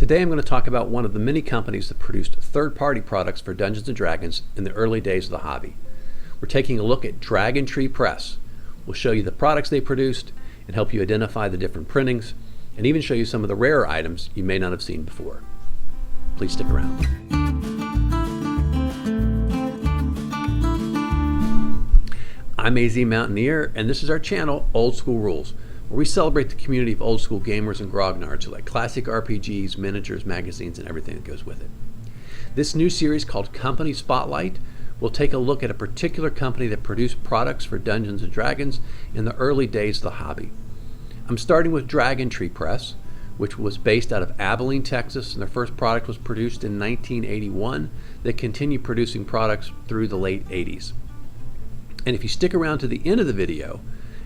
Today I'm going to talk about one of the many companies that produced third-party products for Dungeons & Dragons in the early days of the hobby. We're taking a look at Dragon Tree Press. We'll show you the products they produced and help you identify the different printings, and even show you some of the rarer items you may not have seen before. Please stick around. I'm AZ Mountaineer, and this is our channel, Old School Rules, where we celebrate the community of old school gamers and grognards who like classic RPGs, miniatures, magazines, and everything that goes with it. This new series called Company Spotlight will take a look at a particular company that produced products for Dungeons & Dragons in the early days of the hobby. I'm starting with Dragon Tree Press, which was based out of Abilene, Texas, and their first product was produced in 1981. They continued producing products through the late 80s. And if you stick around to the end of the video,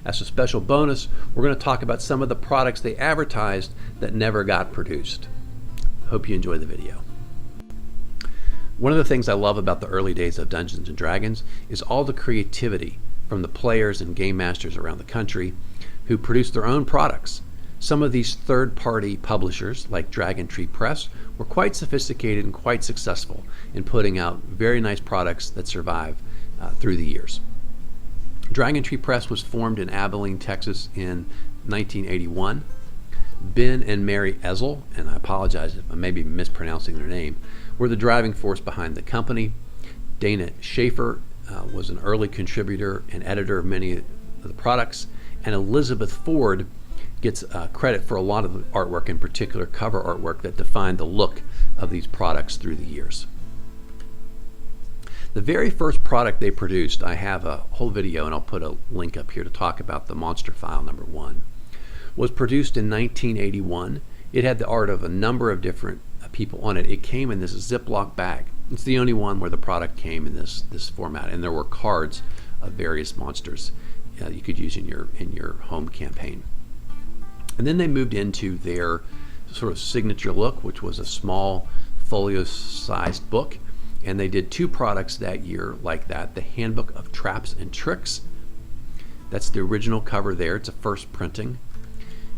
as a special bonus, we're going to talk about some of the products they advertised that never got produced. Hope you enjoy the video. One of the things I love about the early days of Dungeons & Dragons is all the creativity from the players and game masters around the country who produced their own products. Some of these third-party publishers, like Dragon Tree Press, were quite sophisticated and quite successful in putting out very nice products that survive through the years. Dragon Tree Press was formed in Abilene, Texas in 1981. Ben and Mary Ezzell, and I apologize if I may be mispronouncing their name, were the driving force behind the company. Dana Schaefer was an early contributor and editor of many of the products, and Elizabeth Ford gets credit for a lot of the artwork, in particular cover artwork, that defined the look of these products through the years. The very first product they produced, I have a whole video and I'll put a link up here to talk about the Monster File #1, was produced in 1981. It had the art of a number of different people on it. It came in this Ziploc bag. It's the only one where the product came in this format, and there were cards of various monsters you could use in your home campaign. And then they moved into their sort of signature look, which was a small folio-sized book. And they did two products that year like that. The Handbook of Traps and Tricks. That's the original cover there. It's a first printing.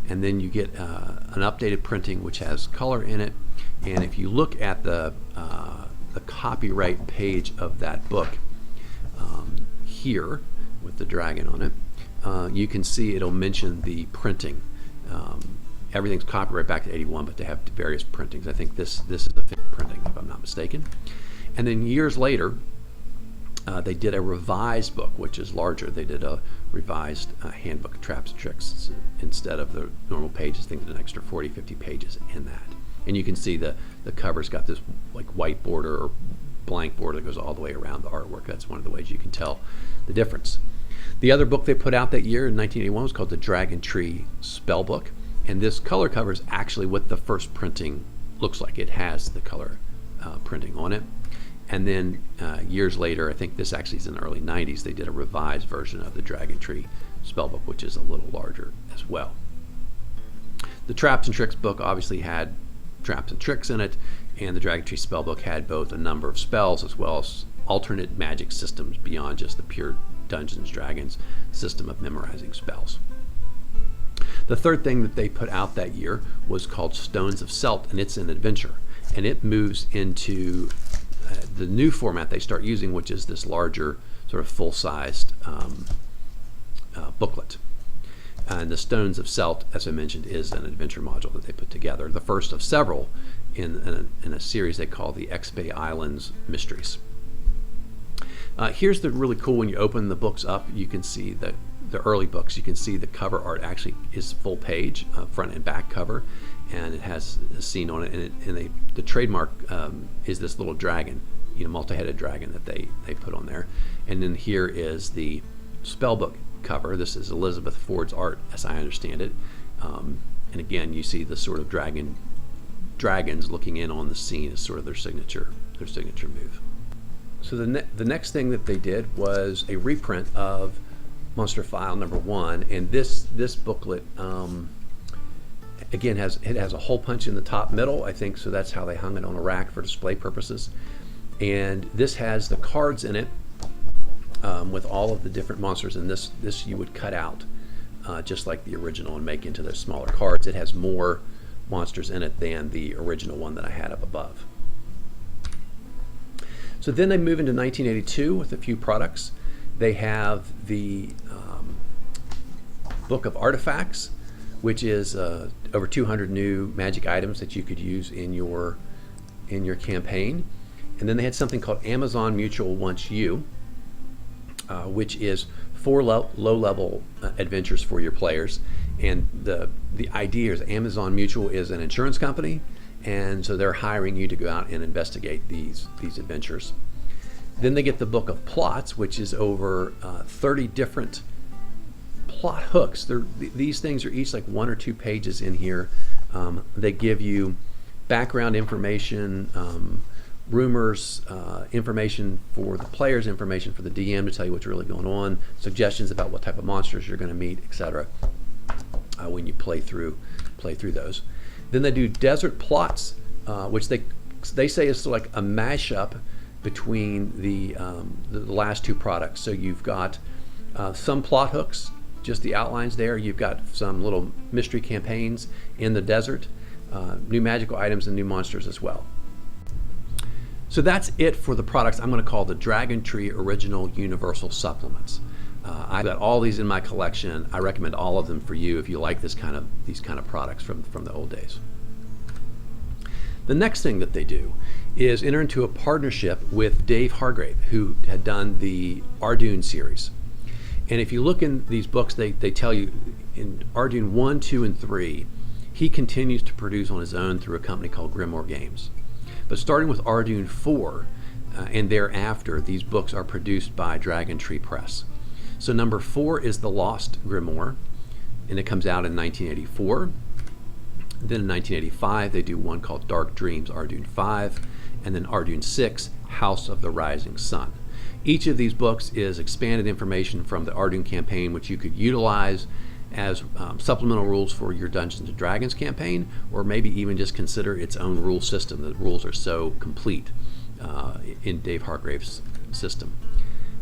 And then you get an updated printing which has color in it. And if you look at the copyright page of that book here with the dragon on it, you can see it'll mention the printing. Everything's copyright back to 81, but they have various printings. I think this is the fifth printing, if I'm not mistaken. And then years later, they did a revised book, which is larger. They did a revised Handbook of Traps and Tricks. Instead of the normal pages, I think there's an extra 40, 50 pages in that. And you can see the cover's got this like white border or blank border that goes all the way around the artwork. That's one of the ways you can tell the difference. The other book they put out that year in 1981 was called the Dragon Tree Spellbook. And this color cover is actually what the first printing looks like. It has the color printing on it. And then years later, I think this actually is in the early 90s, they did a revised version of the Dragon Tree Spellbook, which is a little larger as well. The Traps and Tricks book obviously had traps and tricks in it, and the Dragon Tree Spellbook had both a number of spells as well as alternate magic systems beyond just the pure Dungeons & Dragons system of memorizing spells. The third thing that they put out that year was called Stones of Celt, and it's an adventure. And it moves into the new format they start using, which is this larger sort of full-sized booklet. And the Stones of Celt, as I mentioned, is an adventure module that they put together, the first of several in a series they call the X-Bay Islands Mysteries. Here's the really cool, when you open the books up, you can see the early books, you can see the cover art actually is full page, front and back cover, and it has a scene on it, and the trademark is this little dragon, multi-headed dragon that they put on there. And then here is the spellbook cover. This is Elizabeth Ford's art, as I understand it. And again, you see the sort of dragons looking in on the scene is sort of their signature move. So the next thing that they did was a reprint of Monster File #1, and this booklet again has a hole punch in the top middle, I think, so that's how they hung it on a rack for display purposes. And this has the cards in it with all of the different monsters, and this you would cut out just like the original and make into the smaller cards. It has more monsters in it than the original one that I had up above. So then they move into 1982 with a few products. They have the Book of Artifacts, which is over 200 new magic items that you could use in your campaign. And then they had something called Amazon Mutual Wants You, which is 4 low-level adventures for your players. And the idea is Amazon Mutual is an insurance company, and so they're hiring you to go out and investigate these adventures. Then they get the Book of Plots, which is over 30 different plot hooks. These things are each like 1 or 2 pages in here. They give you background information, rumors, information for the players, information for the DM to tell you what's really going on, suggestions about what type of monsters you're going to meet, etc. When you play through those. Then they do Desert Plots, which they say is sort of like a mashup between the last 2 products. So you've got some plot hooks, just the outlines there. You've got some little mystery campaigns in the desert, new magical items and new monsters as well. So that's it for the products I'm going to call the Dragon Tree Original Universal Supplements. I've got all these in my collection. I recommend all of them for you if you like these kind of products from the old days. The next thing that they do is enter into a partnership with Dave Hargrave, who had done the Ardoon series. And if you look in these books, they tell you in Ardoon 1, 2, and 3, he continues to produce on his own through a company called Grimoire Games. But starting with Ardoon 4 and thereafter, these books are produced by Dragon Tree Press. So number 4 is The Lost Grimoire, and it comes out in 1984. Then in 1985, they do one called Dark Dreams, Ardoon 5, and then Ardoon 6, House of the Rising Sun. Each of these books is expanded information from the Ardoon campaign, which you could utilize as supplemental rules for your Dungeons & Dragons campaign, or maybe even just consider its own rule system. The rules are so complete in Dave Hargrave's system.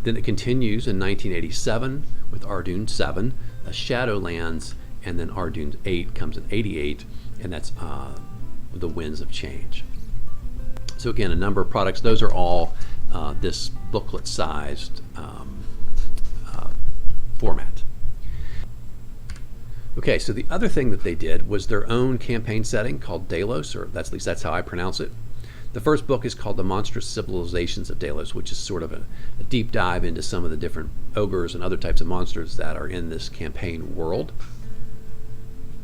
Then it continues in 1987 with Ardoon 7, Shadowlands, and then Ardoon 8 comes in 88, and that's The Winds of Change. So again, a number of products. Those are all this booklet-sized format. Okay, so the other thing that they did was their own campaign setting called Delos, or at least that's how I pronounce it. The first book is called The Monstrous Civilizations of Delos, which is sort of a deep dive into some of the different ogres and other types of monsters that are in this campaign world.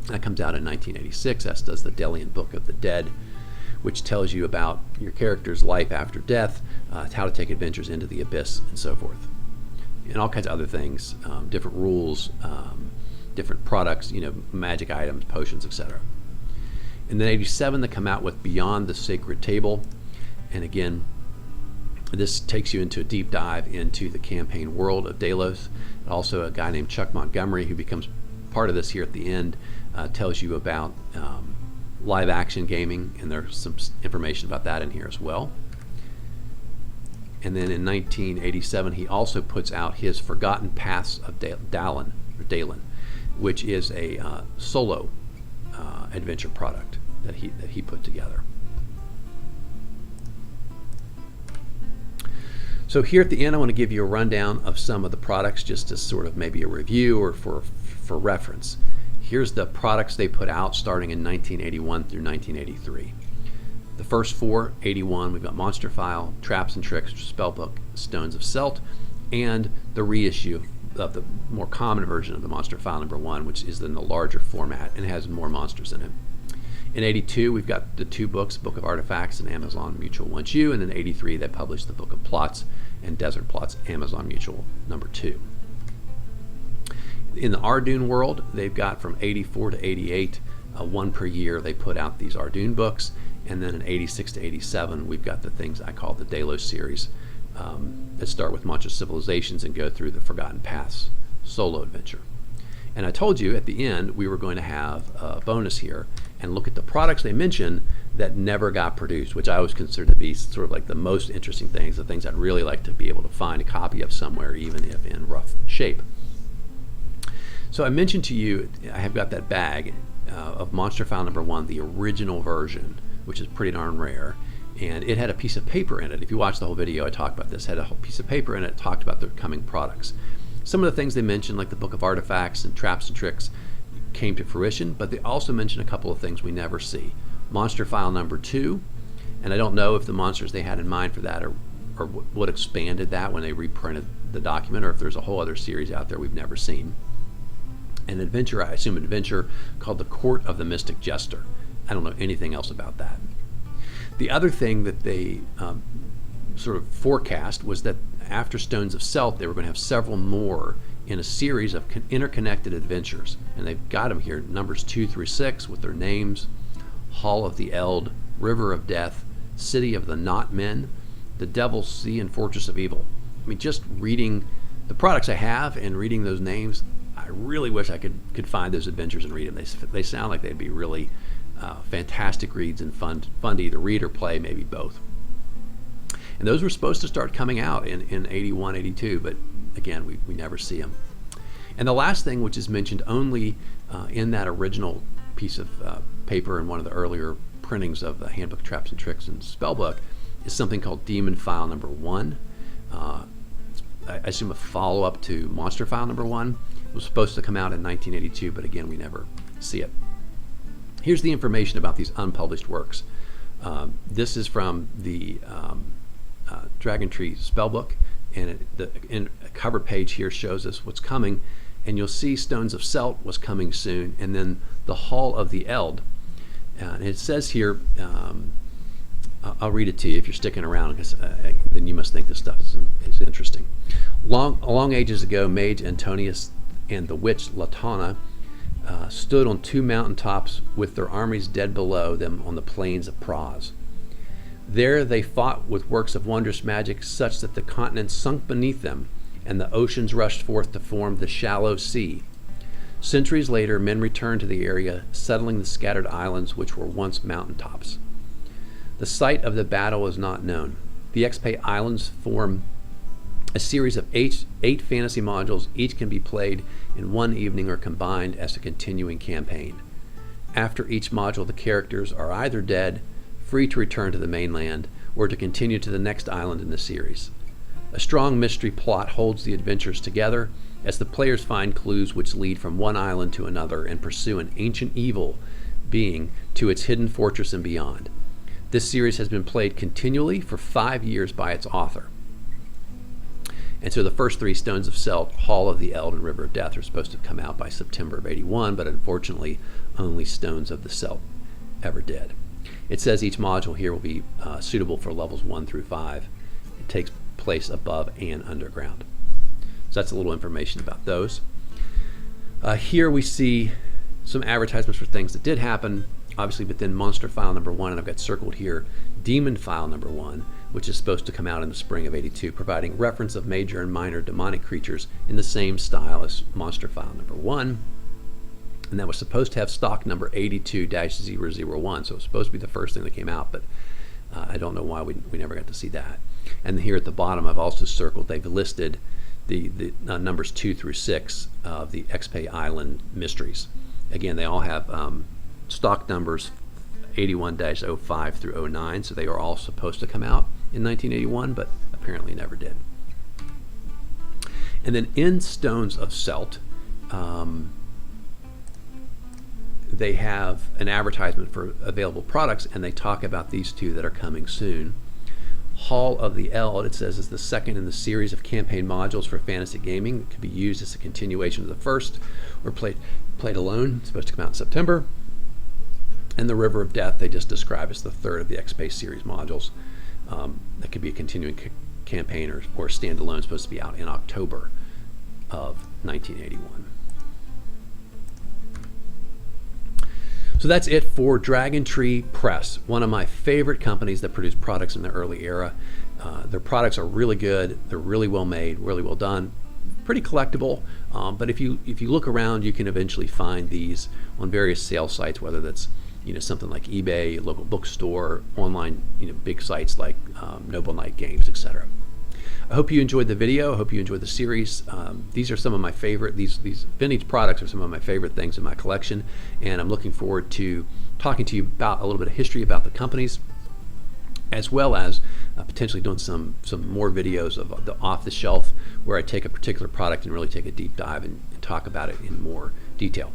That comes out in 1986, as does the Delian Book of the Dead, which tells you about your character's life after death, how to take adventures into the abyss, and so forth. And all kinds of other things, different rules, different products, magic items, potions, etc. And then 87, they come out with Beyond the Sacred Table. And again, this takes you into a deep dive into the campaign world of Delos. Also, a guy named Chuck Montgomery, who becomes part of this here at the end, tells you about live action gaming, and there's some information about that in here as well. And then in 1987, he also puts out his Forgotten Paths of Dalen, which is a solo adventure product that he put together. So here at the end, I want to give you a rundown of some of the products, just as sort of maybe a review or for reference. Here's the products they put out starting in 1981 through 1983. The first 4, 81, we've got Monster File, Traps and Tricks, Spellbook, Stones of Celt, and the reissue of the more common version of the Monster File number 1, which is in the larger format and has more monsters in it. In 82, we've got the 2 books, Book of Artifacts and Amazon Mutual Wants You, and in 83, they published the Book of Plots and Desert Plots, Amazon Mutual number 2. In the Ardoon world, they've got from 84 to 88, 1 per year, they put out these Ardoon books, and then in 86 to 87, we've got the things I call the Delos series that start with Monstrous Civilizations and go through the Forgotten Paths solo adventure. And I told you at the end we were going to have a bonus here and look at the products they mentioned that never got produced, which I always consider to be sort of like the most interesting things, the things I'd really like to be able to find a copy of somewhere, even if in rough shape. So I mentioned to you, I have got that bag, of Monster File number 1, the original version, which is pretty darn rare. And it had a piece of paper in it. If you watch the whole video, I talked about this. It had a whole piece of paper in it, talked about the coming products. Some of the things they mentioned, like the Book of Artifacts and Traps and Tricks, came to fruition, but they also mentioned a couple of things we never see. Monster File number 2, and I don't know if the monsters they had in mind for that or what expanded that when they reprinted the document, or if there's a whole other series out there we've never seen. An adventure, I assume adventure, called the Court of the Mystic Jester. I don't know anything else about that. The other thing that they sort of forecast was that after Stones of Celt, they were going to have several more in a series of interconnected adventures. And they've got them here, numbers 2 through 6 with their names: Hall of the Eld, River of Death, City of the Not Men, the Devil's Sea, and Fortress of Evil. I mean, just reading the products I have and reading those names, I really wish I could find those adventures and read them. They sound like they'd be really fantastic reads and fun to either read or play, maybe both. And those were supposed to start coming out in 81, 82, but again, we never see them. And the last thing, which is mentioned only in that original piece of paper in one of the earlier printings of the Handbook, Traps and Tricks and Spellbook, is something called Demon File number 1. I assume a follow-up to Monster File number 1. It was supposed to come out in 1982, but again, we never see it. Here's the information about these unpublished works. This is from the Dragon Tree Spellbook, and the cover page here shows us what's coming, and you'll see Stones of Celt was coming soon, and then the Hall of the Eld. And it says here, I'll read it to you if you're sticking around, because then you must think this stuff is interesting. Long ages ago, Mage Antonius and the witch Latana stood on 2 mountaintops with their armies dead below them on the plains of Praz. There they fought with works of wondrous magic such that the continents sunk beneath them and the oceans rushed forth to form the shallow sea. Centuries later, men returned to the area, settling the scattered islands which were once mountaintops. The site of the battle is not known. The Xpay Islands form a series of 8 fantasy modules. Each can be played in one evening or combined as a continuing campaign. After each module, the characters are either dead, free to return to the mainland, or to continue to the next island in the series. A strong mystery plot holds the adventures together as the players find clues which lead from one island to another and pursue an ancient evil being to its hidden fortress and beyond. This series has been played continually for 5 years by its author. And so the first 3, Stones of Celt, Hall of the Eld, and River of Death, are supposed to come out by September of 81, but unfortunately only Stones of the Celt ever did. It says each module here will be suitable for levels 1 through 5. It takes place above and underground. So that's a little information about those. Here we see some advertisements for things that did happen, obviously within Monster File number 1, and I've got circled here Demon File number 1, which is supposed to come out in the spring of 82, providing reference of major and minor demonic creatures in the same style as Monster File number 1. And that was supposed to have stock number 82-001, so it was supposed to be the first thing that came out, but I don't know why we never got to see that. And here at the bottom, I've also circled, they've listed the numbers 2 through 6 of the Xpay Island mysteries. Again, they all have stock numbers 81-05 through 09, so they are all supposed to come out in 1981, but apparently never did. And then in Stones of Celt, they have an advertisement for available products, and they talk about these 2 that are coming soon. Hall of the Eld, it says, is the second in the series of campaign modules for fantasy gaming that can be used as a continuation of the first or played alone. It's supposed to come out in September. And the River of Death, they just describe as the third of the Xpay series modules. That could be a continuing campaign or standalone, supposed to be out in October of 1981. So that's it for Dragon Tree Press, one of my favorite companies that produced products in the early era. Their products are really good. They're really well made, really well done, pretty collectible. But if you look around, you can eventually find these on various sales sites, whether that's something like eBay, a local bookstore, online big sites like Noble Knight Games, etc. I hope you enjoyed the video. I hope you enjoyed the series. These are some of my favorite, these vintage products are some of my favorite things in my collection, and I'm looking forward to talking to you about a little bit of history about the companies, as well as potentially doing some more videos of the off the shelf where I take a particular product and really take a deep dive and talk about it in more detail.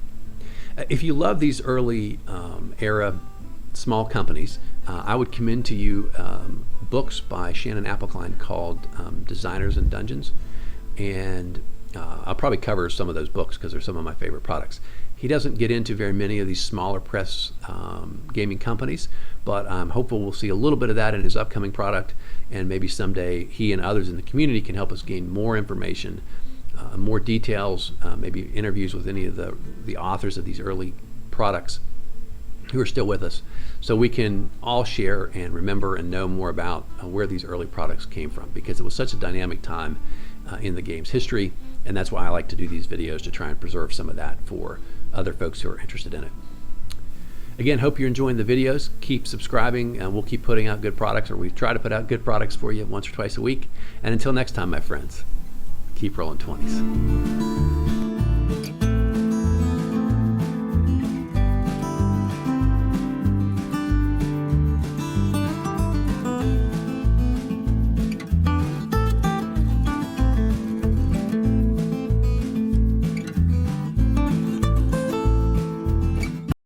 If you love these early era small companies, I would commend to you books by Shannon Appelkline called Designers and Dungeons, and I'll probably cover some of those books because they're some of my favorite products. He doesn't get into very many of these smaller press gaming companies, but I'm hopeful we'll see a little bit of that in his upcoming product, and maybe someday he and others in the community can help us gain more information, more details, maybe interviews with any of the authors of these early products who are still with us, so we can all share and remember and know more about where these early products came from, because it was such a dynamic time in the game's history, and that's why I like to do these videos, to try and preserve some of that for other folks who are interested in it. Again, hope you're enjoying the videos. Keep subscribing, and we'll keep putting out good products, or we try to put out good products for you once or twice a week. And until next time, my friends, keep rolling 20s.